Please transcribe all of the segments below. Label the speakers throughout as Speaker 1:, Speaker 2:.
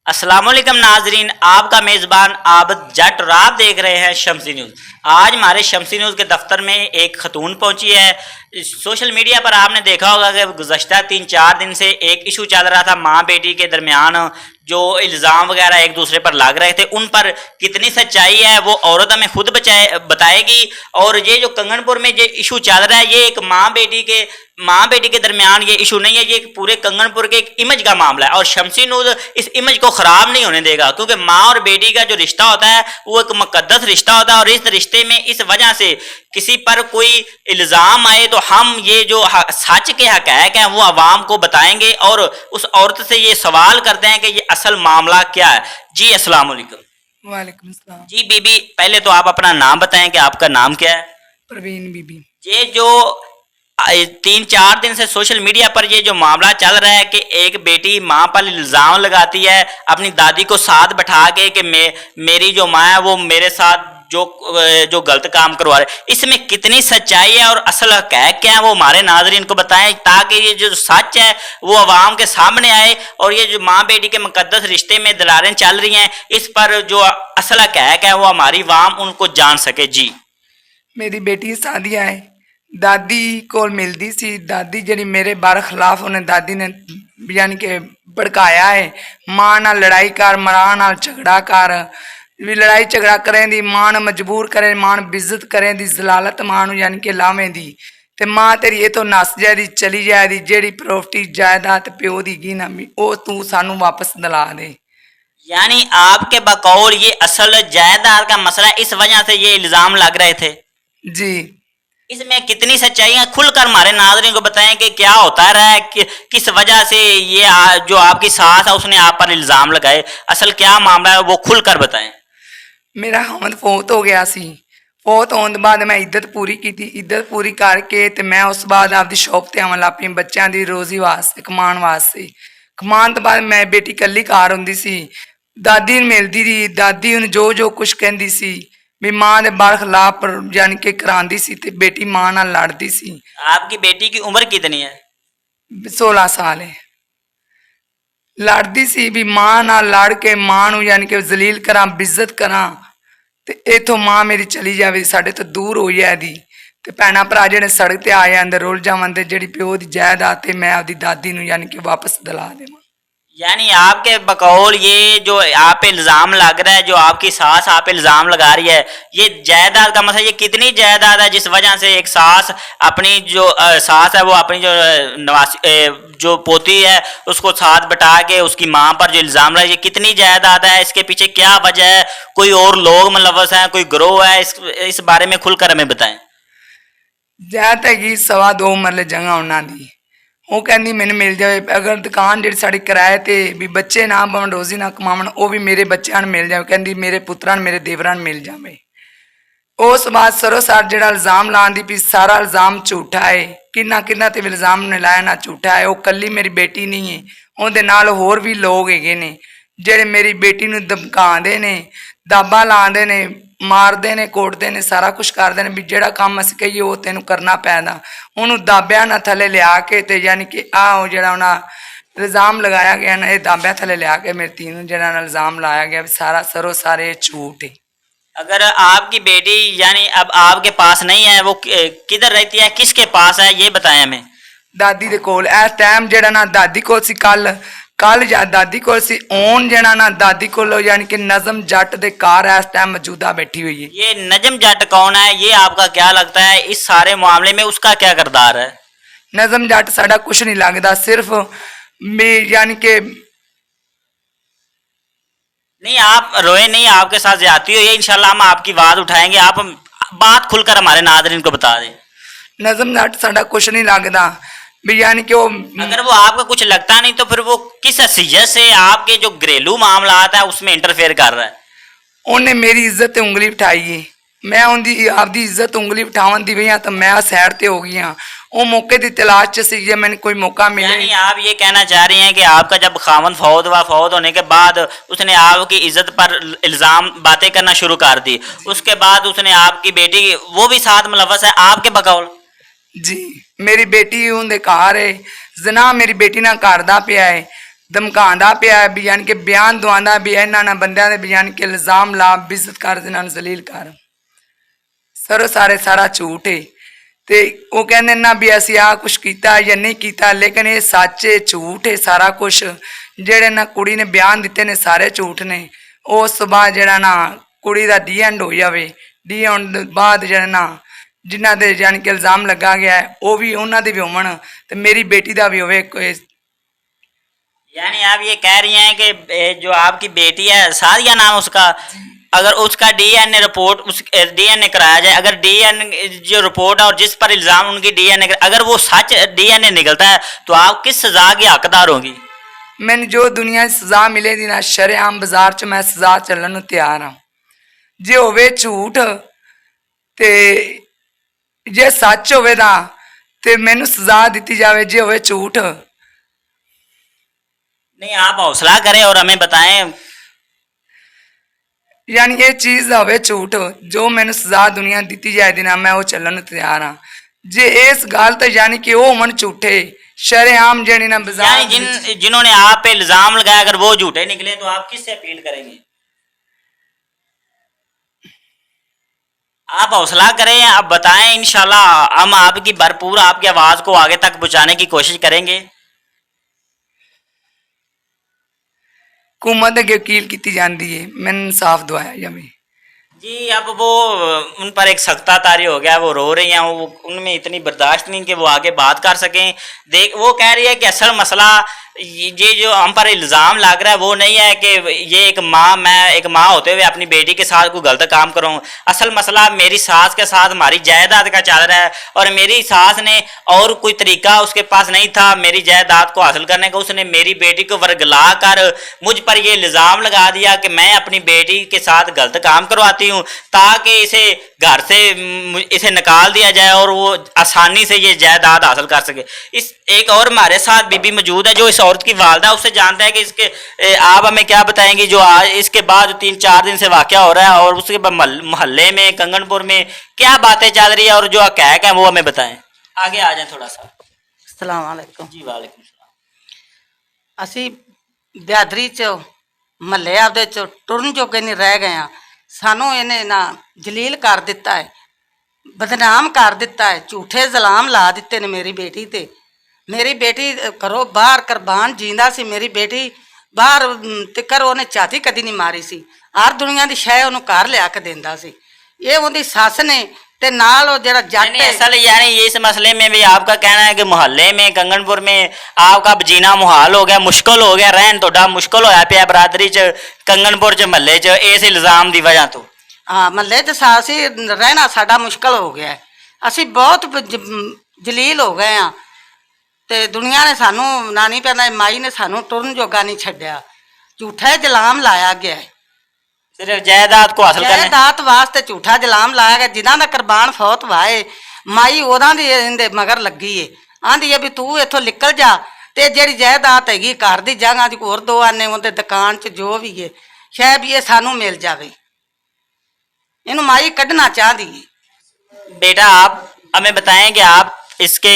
Speaker 1: अस्सलाम वालेकुम नाजरीन, आपका मेज़बान आबद जट और आप देख रहे हैं शम्सी न्यूज़। आज हमारे शम्सी न्यूज़ के दफ्तर में एक खतून पहुंची है। सोशल मीडिया पर आपने देखा होगा कि गुज़श्ता 3-4 दिन से एक इशू चल रहा था माँ बेटी के दरमियान, जो इल्ज़ाम वगैरह एक दूसरे पर लग रहे थे, उन पर कितनी सच्चाई है वो औरत हमें खुद बताएगी। और ये जो कंगनपुर में ये इशू चल रहा है, ये एक माँ बेटी के दरमियान ये इशू नहीं है, ये पूरे कंगनपुर के एक इमेज का मामला है। और शम्सी न्यूज़ इस इमेज को ख़राब नहीं होने देगा, क्योंकि माँ और बेटी का जो रिश्ता होता है वो एक मुक़द्दस रिश्ता होता है। और इस रिश्ते में इस वजह से किसी पर कोई इल्ज़ाम आए तो हम ये जो सच के हक़ाइक़ हैं वो आवाम को बताएंगे और उस औरत से ये सवाल करते हैं कि ये असल मामला क्या है। जी अस्सलाम वालेकुम।
Speaker 2: वालेकुम सलाम।
Speaker 1: जी बीबी, पहले तो आप अपना नाम बताएं कि आपका नाम क्या है।
Speaker 2: परवीन बीबी।
Speaker 1: ये जो 3-4 दिन से सोशल मीडिया पर ये जो मामला चल रहा है कि एक बेटी माँ पर इल्ज़ाम लगाती है अपनी दादी को साथ बैठा के कि मेरी जो माँ है वो मेरे साथ जो गलत काम करवा रहे, इसमें कितनी सच्चाई है और असल हक़ाइक़ क्या है वो हमारे नाज़रीन को बताएं, ताकि ये जो सच है वो आवाम के सामने आए और ये जो माँ बेटी के मुक़द्दस रिश्ते में दरारें चल रही हैं, इस पर जो असल हक़ाइक़ है वो हमारी आवाम उनको जान सके। जी
Speaker 2: मेरी बेटी सादिया है, दादी को मिलती सी। दादी जी मेरे बार खिलाफ उन्हें दादी ने यानी कि भड़काया है, माँ नाल लड़ाई कर, मां नाल झगड़ा कर, भी लड़ाई झगड़ा करें दी, मां मजबूर करें, मां बेइज्जत करें दी, जलालत मां यानी कि लावें दी, ते मां तेरी ये तो नस जाए दी, चली जाए दी, जेड़ी प्रॉपर्टी जायदाद प्यो दी गी ना वो तू सानू वापस दिला दे।
Speaker 1: यानी आपके बकौल ये असल जायदाद का मसला है, इस वजह से ये इल्ज़ाम लग रहे थे।
Speaker 2: जी
Speaker 1: इसमें कितनी सच्चाई है खुलकर हमारे नाज़रीन को बताएं कि क्या होता रहा है, किस वजह से ये जो आपकी सास है उसने आप पर इल्ज़ाम लगाए, असल क्या मामला है वो खुलकर बताएं।
Speaker 2: मेरा हमद फौत हो गया सी। फौत होने बाद मैं इद्दत पूरी की थी। इद्दत पूरी करके तो मैं उस बाद आपकी शॉप पर आवन लग पई बच्चों की रोज़ी वास्ते, कमान वास्ते। कमान तो बाद मैं बेटी कल्ली घर होंदी सी, दादी मिलती रही, दादी उन्हें जो जो कुछ कहती सी भी माँ के बार खिलाफ यानी कि करांदी सी ते बेटी माँ नाल लड़ती सी।
Speaker 1: आपकी बेटी की उम्र कितनी है?
Speaker 2: 16 साल है। लड़ती सी भी माँ नाल लड़ के माँ नूं यानी कि जलील करा, बेइज्जत करा, ते इथों माँ मेरी चली जाए, साढ़े तो दूर हो जाए दी, ते भैन भरा जिहड़े सड़क ते आ जांदे रुल जावन, ते जिहड़ी प्यो दी जायदाद ते मैं आपदी दादी नूं यानी कि वापस दिला देवां।
Speaker 1: यानी आपके बकौल ये जो आप पे इल्ज़ाम लग रहा है, जो आपकी सास आप पे इल्ज़ाम लगा रही है, ये जायदाद का मसला, ये कितनी जायदाद है जिस वजह से एक सास अपनी जो सास है वो अपनी जो जो पोती है उसको साथ बैठा के उसकी माँ पर जो इल्ज़ाम लगा, ये कितनी जायदाद है, इसके पीछे क्या वजह है, कोई और लोग मुलव्वस हैं, कोई गिरोह है, इस बारे में खुलकर हमें बताएं।
Speaker 2: जायद हैगी 2.25 मरले जगह उन्होंने। वो कहती मैंने मिल जाए, अगर दुकान जी साड़ी किराए ते भी बच्चे ना बन रोजी ना कमावन, वो भी मेरे बच्चों मिल जाए, कहती मेरे पुत्रां मेरे देवरां मिल जाए। उस बाद सरोसार जो इल्ज़ाम लाने दी भी सारा इल्ज़ाम झूठा है, किन्ना ते इल्ज़ाम ने लाया ना झूठा है। वो कल्ली मेरी बेटी नहीं है, उहदे नाल होर भी लोग हैगे ने जिहड़े मेरी बेटी नूं धमकांदे ने, दाबा लांदे ने, मारते ने, कोटते ने, सारा कुछ करते हैं भी जोड़ा काम अस कहीए वो तेन करना पैदा। उन्होंने दाबिया ना थले लिया के ते यानी कि आ जोड़ा उन्हें इल्ज़ाम लगाया गया ना, ये दाबिया थले लिया के मेरी तीन जो इल्ज़ाम लाया गया सारा सरो सारे झूठ है।
Speaker 1: अगर आपकी बेटी यानी अब आपके पास नहीं है, वो किधर रहती है, किसके पास है, ये बताएं हमें।
Speaker 2: दादी दे कोल इस टाइम जो ना दादी को सी कल या दादी को सी ओन जना ना दादी को यानी कि नजम जट दे कार इस टाइम मौजूदा बैठी हुई है।
Speaker 1: ये नजम जट कौन है, ये आपका क्या लगता है, इस सारे मामले में उसका क्या किरदार है?
Speaker 2: नजम जट साडा कुछ नहीं लगता, सिर्फ यानी कि
Speaker 1: नहीं आप रोए नहीं, आपके साथ ज्यादती हुई है, इंशाल्लाह हम आपकी बात उठाएंगे, आप बात खुलकर हमारे नाज़रीन को बता दें।
Speaker 2: नजम जट साडा कुछ नहीं लगता भी यानी कि वो
Speaker 1: अगर वो आपका कुछ लगता नहीं तो फिर वो किस हैसियत से आपके जो घरेलू मामला आता है उसमें इंटरफेयर कर रहा है?
Speaker 2: उन्हें मेरी इज्जत उंगली उठाई है, मैं उनकी आपकी इज्जत उंगली उठावन दी पई तो मैं सैड ते हो गई हाँ। वो मौके की तलाश च सी, जे मैंने कोई मौका मिले।
Speaker 1: यानी आप ये कहना चाह रही हैं कि आपका जब खामन फौत हुआ, फौत होने के बाद उसने आपकी इज्जत पर इल्ज़ाम बातें करना शुरू कर दी, उसके बाद उसने आपकी बेटी वो भी साथ मुलव्वस है आपके बकौल?
Speaker 2: जी मेरी बेटी उनके घर है, जना मेरी बेटी ना करदा पिया है, ਧਮਕਾਉਂਦਾ ਪਿਆ ਵੀ ਯਾਨੀ ਕਿ ਬਿਆਨ ਦਵਾਉਂਦਾ ਵੀ ਇਹਨਾਂ ਨਾਲ ਬੰਦਿਆਂ ਦੇ ਵੀ ਯਾਨੀ ਕਿ ਇਲਜ਼ਾਮ ਲਾ, ਬੇਇੱਜ਼ਤ ਕਰ, ਇਹਨਾਂ ਨੂੰ ਜ਼ਲੀਲ ਕਰ। ਸਾਰਾ ਝੂਠ ਹੈ। ਤੇ ਉਹ ਕਹਿੰਦੇ ਨਾ ਵੀ ਅਸੀਂ ਆਹ ਕੁਛ ਕੀਤਾ ਜਾਂ ਨਹੀਂ ਕੀਤਾ, ਲੇਕਿਨ ਇਹ ਸੱਚ ਹੈ, ਝੂਠ ਹੈ ਸਾਰਾ ਕੁਛ। ਜਿਹੜੇ ਨਾ ਕੁੜੀ ਨੇ ਬਿਆਨ ਦਿੱਤੇ ਨੇ ਸਾਰੇ ਝੂਠ ਨੇ। ਉਸ ਤੋਂ ਬਾਅਦ ਜਿਹੜਾ ਨਾ ਕੁੜੀ ਦਾ ਡੀ ਐਂਡ ਹੋ ਜਾਵੇ, ਡੀ ਹੋਣ ਤੋਂ ਬਾਅਦ ਜਿਹੜਾ ਨਾ ਜਿਨ੍ਹਾਂ ਦੇ ਯਾਨੀ ਕਿ ਇਲਜ਼ਾਮ ਲੱਗਾ ਗਿਆ ਹੈ ਉਹ ਵੀ ਉਹਨਾਂ ਦੇ ਵੀ ਹੋਣ ਤੇ ਮੇਰੀ बेटी ਦਾ भी ਹੋਵੇ कोई।
Speaker 1: यानी आप ये कह रही हैं कि जो आपकी बेटी है, सादिया नाम उसका, अगर उसका डीएनए रिपोर्ट, उस डीएनए कराया जाए, अगर डीएनए जो रिपोर्ट है और जिस पर इल्ज़ाम उनकी डीएनए, अगर वो सच डीएनए निकलता है तो आप किस सज़ा की हकदार होगी?
Speaker 2: मैंने जो दुनिया की सज़ा मिलेगी ना, शरेआम बाजार च मैं सज़ा ਚੱਲਣ ਨੂੰ ਤਿਆਰ ਹਾਂ। ਜੇ ਹੋਵੇ ਝੂਠ ਤੇ ਜੇ ਸੱਚ ਹੋਵੇ ਤਾਂ ਤੇ ਮੈਨੂੰ ਸਜ਼ਾ ਦਿੱਤੀ ਜਾਵੇ, ਜੇ ਹੋਵੇ ਝੂਠ।
Speaker 1: नहीं, आप हौसला करें और हमें बताएं।
Speaker 2: ਯਾਨੀ ਇਹ ਚੀਜ਼ ਦਾ ਹੋਵੇ ਝੂਠ, ਜੋ ਮੈਨੂੰ ਸਜ਼ਾ ਦੁਨੀਆ ਦਿੱਤੀ ਜਾਏਗੀ ਨਾ, ਮੈਂ ਉਹ ਚੱਲਣ ਨੂੰ ਤਿਆਰ ਹਾਂ। ਜੇ ਇਸ ਗੱਲ ਤੇ ਯਾਨੀ ਕਿ ਉਹ ਮਨ ਝੂਠੇ शरेआम जड़ी ना बाजार
Speaker 1: यानी जिन्होंने आप पे इल्जाम लगाया, अगर वो झूठे निकले तो आप किससे अपील करेंगे? आप हौसला करें, आप बताएं, इंशाल्लाह हम आपकी भरपूर आपकी आवाज को आगे तक पहुंचाने की कोशिश करेंगे।
Speaker 2: हुकूमत अगे अपील की जाती है, मैंने इंसाफ दवाया जाए
Speaker 1: जी। अब वो उन पर एक सख्ता तारी हो गया, वो रो रही हैं, वो उनमें इतनी बर्दाश्त नहीं कि वो आगे बात कर सकें। देख, वो कह रही है कि असल मसला ये जो हम पर इल्ज़ाम लग रहा है वो नहीं है कि ये मैं एक माँ होते हुए अपनी बेटी के साथ कोई गलत काम करूँ। असल मसला मेरी सास के साथ हमारी जायदाद का चल रहा है और मेरी सास ने और कोई तरीका उसके पास नहीं था मेरी जायदाद को हासिल करने का। उसने मेरी बेटी को वर्गला कर मुझ पर ये इल्ज़ाम लगा दिया कि मैं अपनी बेटी के साथ गलत काम करवाती हूँ ताकि इसे घर से इसे निकाल दिया जाए और वो आसानी से ये जायदाद हासिल कर सके। इस एक और हमारे साथ बीबी मौजूद है जो इस औरत की वालदा, उससे जानते हैं कि इसके आप हमें क्या बताएंगी जो आज इसके बाद 3-4 दिन से वाक़या हो रहा है और उसके बाद मोहल्ले में कंगनपुर में क्या बातें चल रही है और जो हक़ाइक़ है वो हमें बताएं। आगे आ जाए थोड़ा सा।
Speaker 3: अस्सलाम वालेकुम
Speaker 1: जी वालेकुम सलाम।
Speaker 3: ਅਸੀਂ ਬਿਆਦਰੀ ਚ ਮਹੱਲੇ ਆਪਦੇ ਚ ਟੁਰਨ ਜੋਗੇ ਨਹੀਂ ਰਹਿ ਗਏ ਆ। ਸਾਨੂੰ ਇਹਨੇ ਨਾ ਜਲੀਲ ਕਰ ਦਿੱਤਾ ਹੈ, ਬਦਨਾਮ ਕਰ ਦਿੱਤਾ ਹੈ, ਝੂਠੇ ਇਲਜ਼ਾਮ ਲਾ ਦਿੱਤੇ ਨੇ ਮੇਰੀ ਬੇਟੀ ਤੇ। ਮੇਰੀ ਬੇਟੀ ਘਰੋਂ ਬਾਹਰ ਕੁਰਬਾਨ ਜੀਂਦਾ ਸੀ, ਮੇਰੀ ਬੇਟੀ ਬਾਹਰ ਤਿੱਕਰ ਉਹਨੇ ਝਾਤੀ ਕਦੀ ਨਹੀਂ ਮਾਰੀ ਸੀ, ਹਰ ਦੁਨੀਆ ਦੀ ਸ਼ੈ ਉਹਨੂੰ ਘਰ ਲਿਆ ਕੇ ਦਿੰਦਾ ਸੀ। ਇਹ ਉਹਦੀ ਸੱਸ ਨੇ ਤੇ ਨਾਲ ਉਹ ਜਿਹੜਾ ਜੱਟ ਹੈ।
Speaker 1: असल यानी ये इस मसले में भी आपका कहना है कि मोहल्ले में कंगनपुर में आपका जीना मुहाल हो गया, मुश्किल हो गया, रहन थोड़ा मुश्किल होया पिया बरादरी च कंगनपुर च महल्ले च इस इल्जाम की वजह तो।
Speaker 3: ਹਾਂ ਮਹੱਲੇ 'ਚ ਅਸੀਂ ਰਹਿਣਾ ਸਾਡਾ ਮੁਸ਼ਕਲ ਹੋ ਗਿਆ। ਅਸੀਂ ਬਹੁਤ ਜਲੀਲ ਹੋ ਗਏ ਆ ਤੇ ਦੁਨੀਆ ਨੇ ਸਾਨੂੰ ਨਾਨੀ ਪੈਂਦਾ ਮਾਈ ਨੇ ਸਾਨੂੰ ਟੁਰਨ ਜੋਗਾ ਨਹੀਂ ਛੱਡਿਆ। ਝੂਠਾ ਇਲਜ਼ਾਮ ਲਾਇਆ ਗਿਆ ਹੈ,
Speaker 1: सिर्फ जायदाद को हासिल करने।
Speaker 3: ਜਾਇਦਾਦ ਵਾਸਤੇ ਝੂਠਾ ਇਲਜ਼ਾਮ ਲਾਇਆ ਗਿਆ। ਜਿਨ੍ਹਾਂ ਦਾ ਕੁਰਬਾਨ ਫੌਤ ਵਾਏ ਮਾਈ ਉਹਨਾਂ ਦੀ ਇਹਦੇ ਮਗਰ ਲੱਗੀ ਏ, ਆਂਦੀ ਹੈ ਵੀ ਤੂੰ ਇੱਥੋਂ ਨਿਕਲ ਜਾ ਤੇ ਜਿਹੜੀ ਜਾਇਦਾਦ ਹੈਗੀ ਘਰ ਦੀ ਜਗ੍ਹਾ ਦੀ ਹੋਰ 2 ਆਨੇ ਉਹਦੇ ਦੁਕਾਨ 'ਚ ਜੋ ਵੀ ਏ ਸ਼ਾਇਦ ਇਹ ਸਾਨੂੰ ਮਿਲ ਜਾਵੇ। ਇਹਨੂੰ ਮਾਈ ਕੱਢਣਾ ਚਾਹਦੀ है।
Speaker 1: बेटा आप हमें बताएं कि आप इसके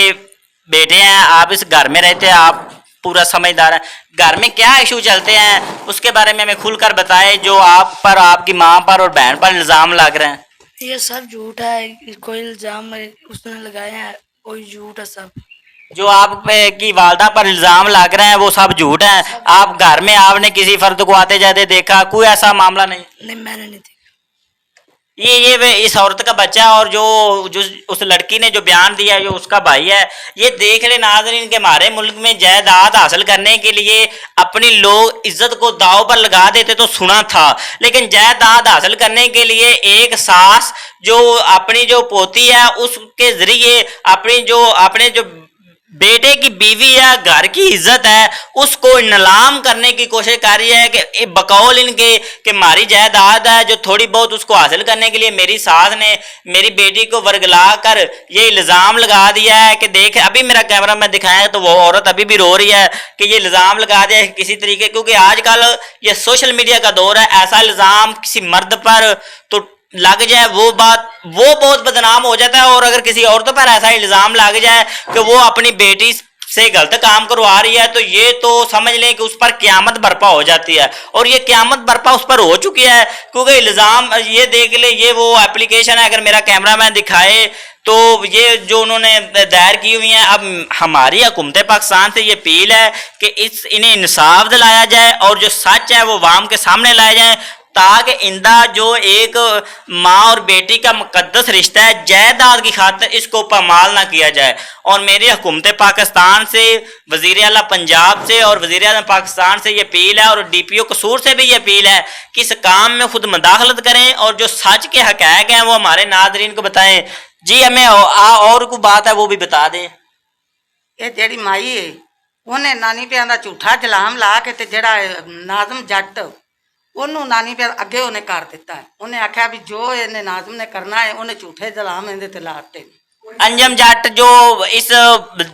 Speaker 1: बेटे हैं, आप इस घर में रहते हैं, आप पूरा समझदार है, घर में क्या इशू चलते हैं उसके बारे में हमें खुलकर बताएं जो आप पर, आपकी माँ पर और बहन पर इल्ज़ाम लग रहे हैं।
Speaker 4: ये सब झूठ है, कोई इल्ज़ाम उसने लगाया है, कोई झूठ है सब।
Speaker 1: जो आप की वालदा पर इल्ज़ाम लग रहे हैं वो सब झूठ है। आप घर में आपने किसी फर्द को आते जाते देखा, कोई ऐसा मामला नहीं?
Speaker 4: नहीं, मैंने नहीं देखा।
Speaker 1: ये इस औरत का बच्चा और जो उस लड़की ने जो बयान दिया, जो उसका भाई है, ये देख ले नाज़रीन कि हमारे मुल्क में जायदाद हासिल करने के लिए अपनी लोग इज्जत को दाव पर लगा देते तो सुना था, लेकिन जायदाद हासिल करने के लिए एक सास जो अपनी जो पोती है उसके जरिए अपने जो बेटे की बीवी या घर की इज्जत है उसको नीलाम करने की कोशिश कर रही है कि बकौल इनके कि हमारी जायदाद है जो थोड़ी बहुत उसको हासिल करने के लिए मेरी सास ने मेरी बेटी को वर्गला कर ये इल्ज़ाम लगा दिया है कि देख, अभी मेरा कैमरा में दिखाया तो वो औरत अभी भी रो रही है कि ये इल्ज़ाम लगा दिया है किसी तरीके, क्योंकि आजकल ये सोशल मीडिया का दौर है। ऐसा इल्ज़ाम किसी मर्द पर तो लग जाए वो बहुत बदनाम हो जाता है, और अगर किसी औरत पर ऐसा इल्ज़ाम लग जाए कि वो अपनी बेटी से गलत काम करवा रही है, तो ये तो समझ लें कि उस पर क़यामत बर्पा हो जाती है। और ये क़यामत बर्पा उस पर हो चुकी है, क्योंकि इल्ज़ाम ये देख ले, ये वो एप्लीकेशन है, अगर मेरा कैमरामैन दिखाए तो ये जो उन्होंने दायर की हुई हैं। अब हमारी हुकूमत पाकिस्तान से ये अपील है कि इन्हें इंसाफ दिलाया जाए और जो सच है वो वाम के सामने लाया जाए, ताकि इंदा जो एक माँ और बेटी का मुकद्दस रिश्ता है, जायदाद की खातिर इसको पामाल ना किया जाए। और मेरी हुकूमत पाकिस्तान से, वज़ीर आला पंजाब से और वज़ीर आज़म पाकिस्तान से ये अपील है, और DPO कसूर से भी ये अपील है कि इस काम में खुद मुदाखलत करें और जो सच के हक़ाइक़ हैं वो हमारे नाज़रीन को बताएं। जी हमें और कोई बात है वो भी बता दें।
Speaker 3: ਇਹ ਜਿਹੜੀ ਮਾਈ ਹੈ ਉਹਨੇ ਨਾਨੀ ਪਿਆਂ ਦਾ ਝੂਠਾ ਜਲਾਮ ਲਾ ਕੇ ਤੇ ਜਿਹੜਾ ਨਾਜ਼ਮ ਜੱਟ ਉਹਨੂੰ ਨਾਨੀ ਪਿਆਂ ਅੱਗੇ ਉਹਨੇ ਕਰ ਦਿੱਤਾ ਹੈ। ਉਹਨੇ ਆਖਿਆ ਵੀ ਜੋ ਇਹਨੇ ਨਾਜ਼ਮ ਨੇ ਕਰਨਾ ਹੈ, ਉਹਨੇ ਝੂਠੇ ਜਲਾਮ ਇਹਦੇ ਤੇ ਲਾਤੇ ਨੇ।
Speaker 1: अंजम जट जो इस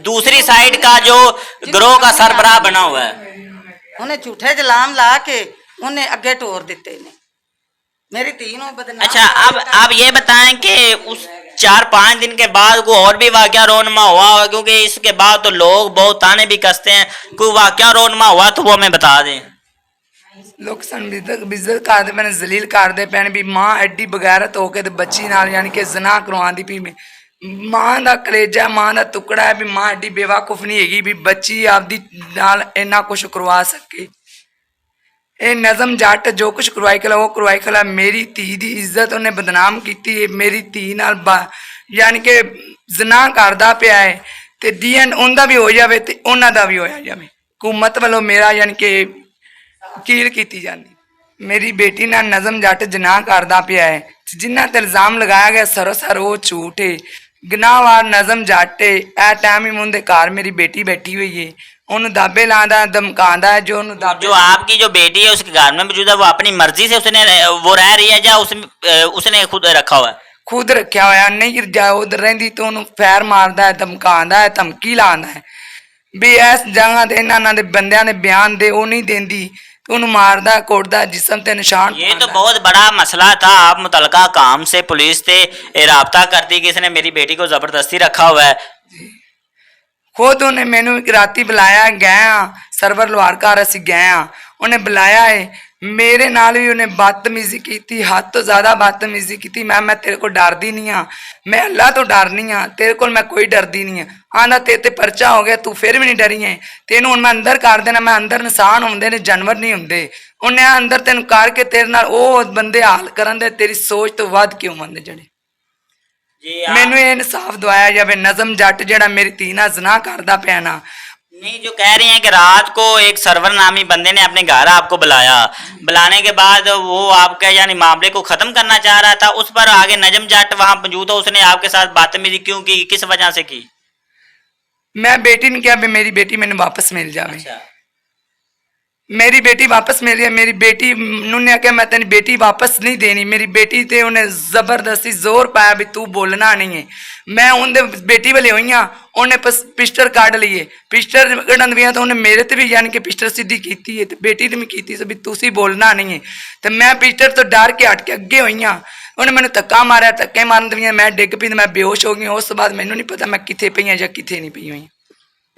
Speaker 1: दूसरी साइड का जो गिरोह का सरबराह बना हुआ है,
Speaker 3: ਉਹਨੇ ਝੂਠੇ ਜਲਾਮ ਲਾ ਕੇ ਉਹਨੇ ਅੱਗੇ ਟੋਰ ਦਿੱਤੇ ਨੇ मेरी तीनों बदनाम।
Speaker 1: अच्छा अब आप ये बताएं कि उस 4-5 दिन के बाद कोई और भी वाकया रोनमा हुआ होगा, क्योंकि इसके बाद तो लोग बहुत ताने भी कसते हैं, कोई वाकया रोनमा हुआ तो वो हमें बता दें।
Speaker 2: ਲੋਕ ਸਾਨੂੰ ਬਿਜ਼ਤ ਕਰਦੇ ਪਏ ਨੇ, ਜ਼ਲੀਲ ਕਰਦੇ ਪਏ ਨੇ ਵੀ ਮਾਂ ਐਡੀ ਬਗੈਰਤ ਹੋ ਕੇ ਤੇ ਬੱਚੀ ਨਾਲ ਯਾਨੀ ਕਿ ਜ਼ਨਾ ਕਰਵਾਉਂਦੀ ਪਈ। ਮਾਂ ਦਾ ਕਲੇਜਾ, ਮਾਂ ਦਾ ਟੁਕੜਾ ਹੈ ਵੀ ਮਾਂ ਐਡੀ ਬੇਵਕੂਫ ਨਹੀਂ ਹੈਗੀ ਵੀ ਬੱਚੀ ਆਪਦੀ ਨਾਲ ਇੰਨਾ ਕੁਛ ਕਰਵਾ ਸਕੇ। ਇਹ ਨਜ਼ਮ ਜੱਟ ਜੋ ਕੁਛ ਕਰਵਾਈ ਖਲਾ ਉਹ ਕਰਵਾਈ ਖਲਾ। ਮੇਰੀ ਧੀ ਦੀ ਇੱਜ਼ਤ ਉਹਨੇ ਬਦਨਾਮ ਕੀਤੀ ਹੈ। ਮੇਰੀ ਧੀ ਨਾਲ ਯਾਨੀ ਕਿ ਜ਼ਨਾ ਕਰਦਾ ਪਿਆ ਹੈ ਤੇ DN ਉਹਦਾ ਵੀ ਹੋ ਜਾਵੇ ਤੇ ਉਹਨਾਂ ਦਾ ਵੀ ਹੋਇਆ ਜਾਵੇ। ਹਕੂਮਤ ਵੱਲੋਂ ਮੇਰਾ ਯਾਨੀ ਕਿ ਵਕੀਲ ਕੀਤੀ ਜਾਂਦੀ। ਮੇਰੀ ਬੇਟੀ ਨਾਲ ਨਜ਼ਮ ਜੱਟ ਜਨਾਹ ਕਰਦਾ ਪਿਆ ਹੈ, ਜਿਨ੍ਹਾਂ ਤੇ ਇਲਜ਼ਾਮ ਲਗਾਇਆ ਗਿਆ ਸਰਾਸਰ ਉਹ ਝੂਠ ਹੈ। ਗੁਨਾਹਵਾਰ ਨਜ਼ਮ ਜੱਟ ਹੈ। ਇਹ ਟਾਈਮ ਹੀ ਉਹਦੇ ਘਰ ਮੇਰੀ ਬੇਟੀ बैठी हुई है, ਉਹਨੂੰ ਦਾਬੇ ਲਾਉਂਦਾ ਧਮਕਾਉਂਦਾ ਹੈ। ਜੋ ਉਹਨੂੰ ਦਾਬੇ
Speaker 1: जो आपकी जो बेटी है उसके घर में मौजूद है, वो अपनी मर्जी से उसने वो रह रही है या उसने खुद रखा हुआ है?
Speaker 2: ਖੁਦ ਰੱਖਿਆ ਹੋਇਆ। ਨਹੀਂ ਜਾ ਉਧਰ ਰਹਿੰਦੀ ਤਾਂ ਉਹਨੂੰ ਫੈਰ ਮਾਰਦਾ ਹੈ, ਧਮਕਾਉਂਦਾ ਹੈ, ਧਮਕੀ ਲਾਉਂਦਾ ਹੈ ਵੀ ਇਸ ਜਗ੍ਹਾ ਤੇ ਇਹਨਾਂ ਦੇ ਬੰਦਿਆਂ ਨੇ ਬਿਆਨ ਦੇ, ਉਹ ਨਹੀਂ ਦਿੰਦੀ तो ਉਹਨੂੰ ਮਾਰਦਾ, ਕੁੱਟਦਾ, ਜਿਸਮ ਤੇ ਨਿਸ਼ਾਨ
Speaker 1: ये तो बहुत बड़ा मसला था। आप मुतलका काम से पुलिस से राबता करती कि इसने मेरी बेटी को जबरदस्ती रखा हुआ है।
Speaker 2: ਖੁਦ ਉਹਨੇ ਮੈਨੂੰ ਇੱਕ ਰਾਤੀ ਬੁਲਾਇਆ, ਗਏ ਆ ਸਰਵਰ ਲੋਹਾਰਕਾਰ ਅਸੀਂ ਗਏ ਆ, ਉਹਨੇ ਬੁਲਾਇਆ ਹੈ। ਮੇਰੇ ਨਾਲ ਵੀ ਉਹਨੇ ਬਦਤਮੀਜ਼ੀ ਕੀਤੀ, ਹੱਦ ਤੋਂ ਜ਼ਿਆਦਾ ਬਦਤਮੀਜ਼ੀ ਕੀਤੀ। ਮੈਂ ਤੇਰੇ ਕੋਲ ਡਰਦੀ ਨਹੀਂ ਆ, ਮੈਂ ਅੱਲਾ ਤੋਂ ਡਰਨੀ ਆ, ਤੇਰੇ ਕੋਲ ਮੈਂ ਕੋਈ ਡਰਦੀ ਨਹੀਂ ਆ। ਆਂਦਾ ਤੇਰੇ ਤੇ ਪਰਚਾ ਹੋ ਗਿਆ, ਤੂੰ ਫਿਰ ਵੀ ਨਹੀਂ ਡਰੀ ਹੈ, ਤੈਨੂੰ ਹੁਣ ਮੈਂ ਅੰਦਰ ਕਰ ਦੇਣਾ। ਮੈਂ ਅੰਦਰ ਇਨਸਾਨ ਹੁੰਦੇ ਨੇ, ਜਾਨਵਰ ਨਹੀਂ ਹੁੰਦੇ। ਉਹਨੇ ਅੰਦਰ ਤੈਨੂੰ ਕਰਕੇ ਤੇਰੇ ਨਾਲ ਉਹ ਬੰਦੇ ਹਾਲ ਕਰਨ ਦੇ ਤੇਰੀ ਸੋਚ ਤੋਂ ਵੱਧ ਕਿਉਂ ਮੰਨਦੇ ਜਿਹੜੇ। ਮੈਨੂੰ ਇਹ ਇਨਸਾਫ ਦਵਾਇਆ ਜਾਵੇ। ਨਜ਼ਮ ਜੱਟ ਜਿਹੜਾ ਮੇਰੀ ਧੀ ਨਾਲ ਜ਼ਨਾ ਕਰਦਾ ਪਿਆ ਨਾ।
Speaker 1: नहीं, जो कह रही हैं कि रात को एक सरवर नामी बंदे ने अपने घर आपको बुलाया, बुलाने के बाद वो आपका यानी मामले को ख़त्म करना चाह रहा था, उस पर आगे नजम जट वहाँ मौजूद हो, उसने आपके साथ बदतमीजी क्यों की, किस वजह से की?
Speaker 2: मैं बेटी ने कहा भी मेरी बेटी मैंने वापस मिल जावे।
Speaker 1: अच्छा।
Speaker 2: मेरी बेटी वापस मिल गई। मेरी बेटी ने आख्या मैं तेरी बेटी वापस नहीं देनी। मेरी बेटी ते उन्हें जबरदस्ती जोर पाया भी तू बोलना नहीं है। मैं उनके बेटी वाले हुई हाँ, उन्हें पिस्टर काट लिए। पिस्टर कढ़न दिया तो उन्हें मेरे ते भी यानी कि पिस्टर सीधी की है, तो बेटी ने भी की भी तुसी बोलना नहीं है। तो मैं पिस्टर तो डर के हट के अगे हुई हाँ। उन्हें मैंने धक्का मारा, धक्के मारन दिया मैं डिग पी, मैं बेहोश हो गई। उस बाद मैनू नहीं पता मैं कितने पई या कितने नहीं पई हुई।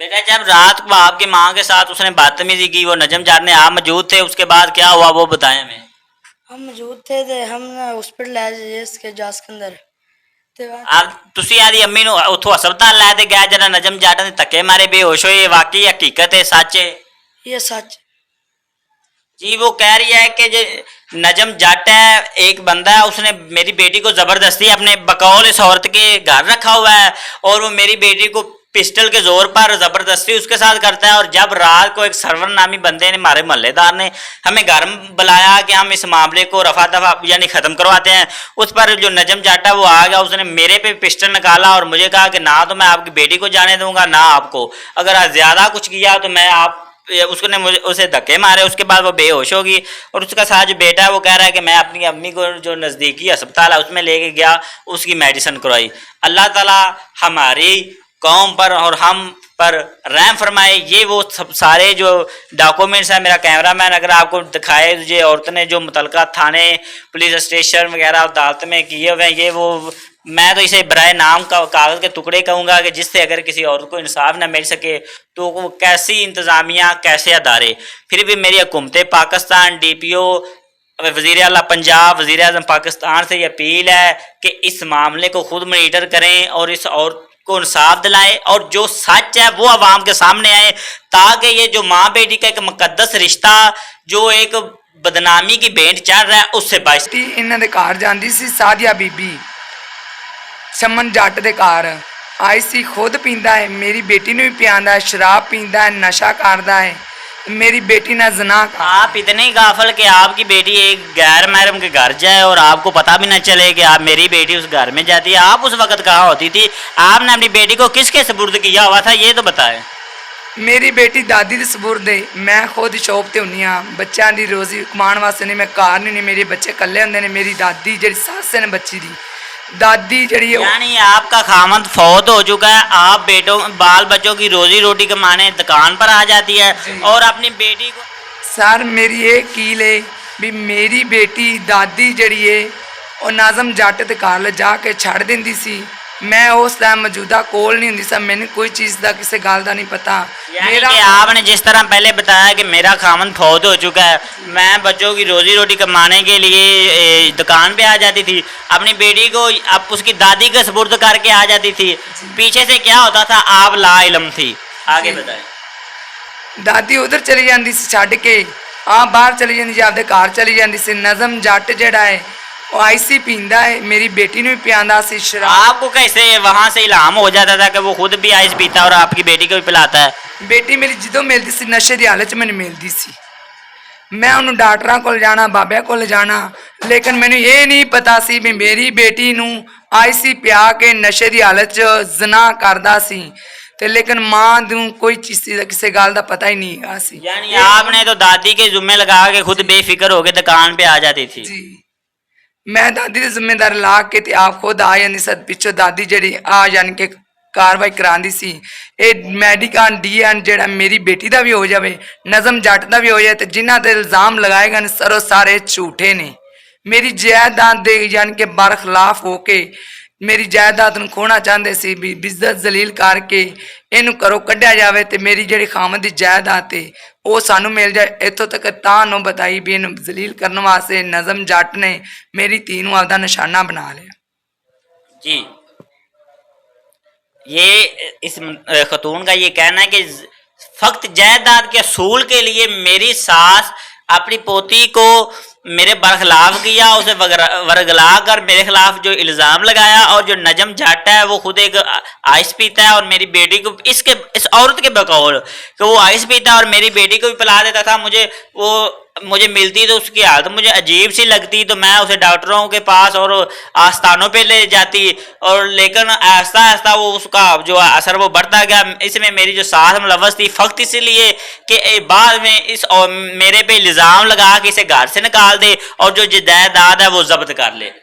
Speaker 1: बेटा जब रात को आपकी माँ के साथ उसने बदतमीजी की, वो नजम जट ने, आप मौजूद थे, उसके बाद क्या हुआ वो बताएं हमें।
Speaker 4: हम मौजूद थे हम हॉस्पिटल लाए इसके जांच के अंदर ते
Speaker 1: आप तुसी आदी अम्मी नु उथों हस्पताल लै ते गए जरा नजम जट ने धक्के मारे बेहोश होए, वाकई हकीकत है, सच है?
Speaker 4: ये सच।
Speaker 1: जी वो कह रही है कि नजम जट है, एक बंदा है, उसने मेरी बेटी को जबरदस्ती अपने बकौल इस औरत के घर रखा हुआ है और वो मेरी बेटी को पिस्टल के जोर पर जबरदस्ती उसके साथ करता है। और जब रात को एक सरवर नामी बंदे ने, हमारे मोहल्लेदार ने हमें घर बुलाया कि हम इस मामले को रफा दफा यानी ख़त्म करवाते हैं, उस पर जो नजम जाट है वो आ गया, उसने मेरे पे पिस्टल निकाला और मुझे कहा कि ना तो मैं आपकी बेटी को जाने दूंगा ना आपको, अगर ज़्यादा कुछ किया तो मैं आप उसने मुझे उसे धक्के मारे। उसके बाद वो बेहोश होगी और उसका साथ जो बेटा है वो कह रहा है कि मैं अपनी अम्मी को जो नज़दीकी अस्पताल है उसमें लेके गया, उसकी मेडिसिन करवाई। अल्लाह ताला हमारी कौम पर और हम पर रहम फरमाए। ये वो सब सारे जो डॉक्यूमेंट्स हैं, मेरा कैमरामैन अगर आपको दिखाए, ये औरत ने जो मुतलका थाने, पुलिस स्टेशन वगैरह अदालत में किए हुए हैं, ये वो मैं तो इसे बराए नाम का कागज़ के टुकड़े कहूँगा कि जिससे अगर किसी औरत को इंसाफ न मिल सके तो वो कैसी इंतज़ामिया, कैसे अदारे। फिर भी मेरी हुकूमत पाकिस्तान, DPO, वज़ीर आला पंजाब, वज़ीर आज़म पाकिस्तान से ये अपील है कि इस मामले को खुद मॉनिटर करें और इस औरत को इंसाफ दिलाएं और जो सच है वो आवाम के सामने आए, ताकि ये जो माँ बेटी का एक मुकद्दस रिश्ता जो एक बदनामी की भेंट चढ़ रहा है उससे बच।
Speaker 2: ਟੀ ਇਹਨਾਂ ਦੇ ਘਰ ਜਾਂਦੀ ਸੀ ਸਾਦੀਆ ਬੀਬੀ ਸ਼ਮਨ ਜੱਟ ਦੇ ਘਰ ਆਈ ਸੀ, ਖੁਦ ਪੀਂਦਾ ਹੈ, ਮੇਰੀ ਬੇਟੀ ਨੂੰ ਵੀ ਪਿਆਉਂਦਾ ਹੈ, ਸ਼ਰਾਬ ਪੀਂਦਾ ਹੈ, ਨਸ਼ਾ ਕਰਦਾ ਹੈ, मेरी बेटी ना जना का।
Speaker 1: आप इतने ही गाफल कि आपकी बेटी एक गैर महरम के घर जाए और आपको पता भी ना चले कि आप मेरी बेटी उस घर में जाती है। आप उस वक्त कहाँ होती थी? आपने अपनी बेटी को किसके सुपुर्द किया हुआ था ये तो बताएं।
Speaker 2: मेरी बेटी दादी ਦੇ ਸਪੁਰਦ ਹੈ, ਮੈਂ ਖੁਦ ਸ਼ੌਪ ਤੇ ਹੁੰਨੀ ਆ, ਬੱਚਿਆਂ ਦੀ ਰੋਜ਼ੀ ਕਮਾਉਣ ਵਾਸਤੇ ਨਹੀਂ, ਮੈਂ ਘਰ ਨਹੀਂ, ਮੇਰੇ ਬੱਚੇ ਇਕੱਲੇ ਹੁੰਦੇ ਨੇ। ਮੇਰੀ ਦਾਦੀ ਜਿਹੜੀ ਸੱਸ ਨੇ ਬੱਚੀ ਦੀ दादी जड़ी है
Speaker 1: यानी आपका खामद फौत हो चुका है, आप बेटों बाल बच्चों की रोजी रोटी कमाने दुकान पर आ जाती है और अपनी बेटी को।
Speaker 2: सर मेरी ये कील है भी मेरी बेटी दादी जड़ी है और नाजम जट ते घर ले जाके छड़ देंदी सी। मैं उस टाइम मौजूदा कोल नहीं हुंदी सी, मैंने कोई चीज़ का किसी गल का नहीं पता।
Speaker 1: यानी कि आपने जिस तरह पहले बताया कि मेरा खामन फौत हो चुका है, मैं बच्चों की रोजी रोटी कमाने के लिए दुकान पे आ जाती थी, अपनी बेटी को अब उसकी दादी के सुपुर्द करके आ जाती थी। पीछे से क्या होता था? आप ला इल्म थी। आगे बताएं।
Speaker 2: दादी उधर चली जाती सी छड़ के, आप बाहर चली जाती सी, आपदे घर चली जाती सी। नज़म जट जड़ा है वो आईसी पींदा है, मेरी बेटी ने भी पियांदा सी शराब।
Speaker 1: आपको कैसे वहाँ से इल्हाम हो जाता था कि वो खुद भी आइस पीता है और आपकी बेटी को भी पिलाता है?
Speaker 2: बेटी मेरी ਜਦੋਂ ਮਿਲਦੀ ਸੀ ਨਸ਼ੇ ਦੀ ਹਾਲਤ 'ਚ ਮੈਨੂੰ ਮਿਲਦੀ ਸੀ, ਮੈਂ ਉਹਨੂੰ ਡਾਕਟਰਾਂ ਕੋਲ ਜਾਣਾ, ਬਾਬਿਆਂ ਕੋਲ ਜਾਣਾ, ਲੇਕਿਨ ਮੈਨੂੰ ਇਹ ਨਹੀਂ ਪਤਾ ਸੀ ਵੀ ਮੇਰੀ ਬੇਟੀ ਨੂੰ ਆਈਸੀ ਪਿਆ ਕੇ ਨਸ਼ੇ ਦੀ ਹਾਲਤ 'ਚ ਜ਼ਨਾ ਕਰਦਾ ਸੀ ਤੇ लेकिन माँ ਨੂੰ कोई चीज़ का किसी गल का पता ही नहीं आ सी।
Speaker 1: यानी आपने तो दादी के जुम्मे लगा के खुद बेफिक्र होकर दुकान पे आ जाती थी।
Speaker 2: जी मैं दादी की जिम्मेदारी ला के ते आप खुद आ जाती सद पिछो दादी जड़ी आ यानी कि कार्रवाई करांदी सी। ये मैडिकल DN जड़ा मेरी बेटी का भी हो जाए, नज़म जट का भी हो जाए, तो जिन्हों ते इल्ज़ाम लगाए गए सरो सारे झूठे ने। मेरी जायदाद दे यानी कि बरखिलाफ हो के मेरी जायदाद ਨੂੰ ਖੋਣਾ ਚਾਹੁੰਦੇ ਸੀ ਵੀ ਬਿਜ਼ਤ ਜ਼ਲੀਲ ਕਰਕੇ ਇਹਨੂੰ ਘਰੋਂ ਕੱਢਿਆ ਜਾਵੇ ਤੇ ਮੇਰੀ ਜਿਹੜੀ ਖਾਮਦ ਦੀ ਜਾਇਦਾਦ ਤੇ ਉਹ ਸਾਨੂੰ ਮਿਲ ਜਾਏ। ਇੱਥੋਂ ਤੱਕ ਤਾਂ ਨੂੰ ਬਤਾਈ ਵੀ ਇਹਨੂੰ ਜ਼ਲੀਲ ਕਰਨ ਵਾਸਤੇ ਨਜ਼ਮ ਜੱਟ ਨੇ ਮੇਰੀ ਧੀ ਨੂੰ ਆਪਦਾ ਨਿਸ਼ਾਨਾ ਬਣਾ ਲਿਆ।
Speaker 1: जी ये इस खतून का ये कहना है कि फक्त जायदाद के असूल के लिए मेरी सास अपनी पोती को मेरे बरखिलाफ किया, उसे वरगला कर मेरे खिलाफ जो इल्ज़ाम लगाया। और जो नजम जट है वो खुद एक आइस पीता है और मेरी बेटी को इस औरत के बकौल कि वो आइस पीता है और मेरी बेटी को भी पिला देता था। मुझे मिलती तो उसकी हालत मुझे अजीब सी लगती, तो मैं उसे डॉक्टरों के पास और आस्थानों पे ले जाती, और लेकिन आहिस्ता आहिस्ता वो उसका जो असर वो बढ़ता गया। इसमें मेरी जो सास मुलव्वस थी फ़क्त इसलिए कि बाद में और मेरे पे इल्ज़ाम लगा के इसे घर से निकाल दे और जो जायदाद है वो जब्त कर ले।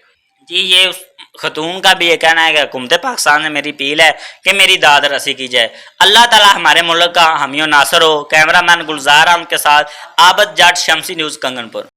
Speaker 1: जी ये उस खतून का भी ये कहना है कि हुकूमत पाकिस्तान से मेरी अपील है कि मेरी दाद रसी की जाए। अल्लाह ताला हमारे मुल्क का हामी नासर हो। कैमरा मैन गुलजार अहमद के साथ आबद जट, शमसी न्यूज़, कंगनपुर।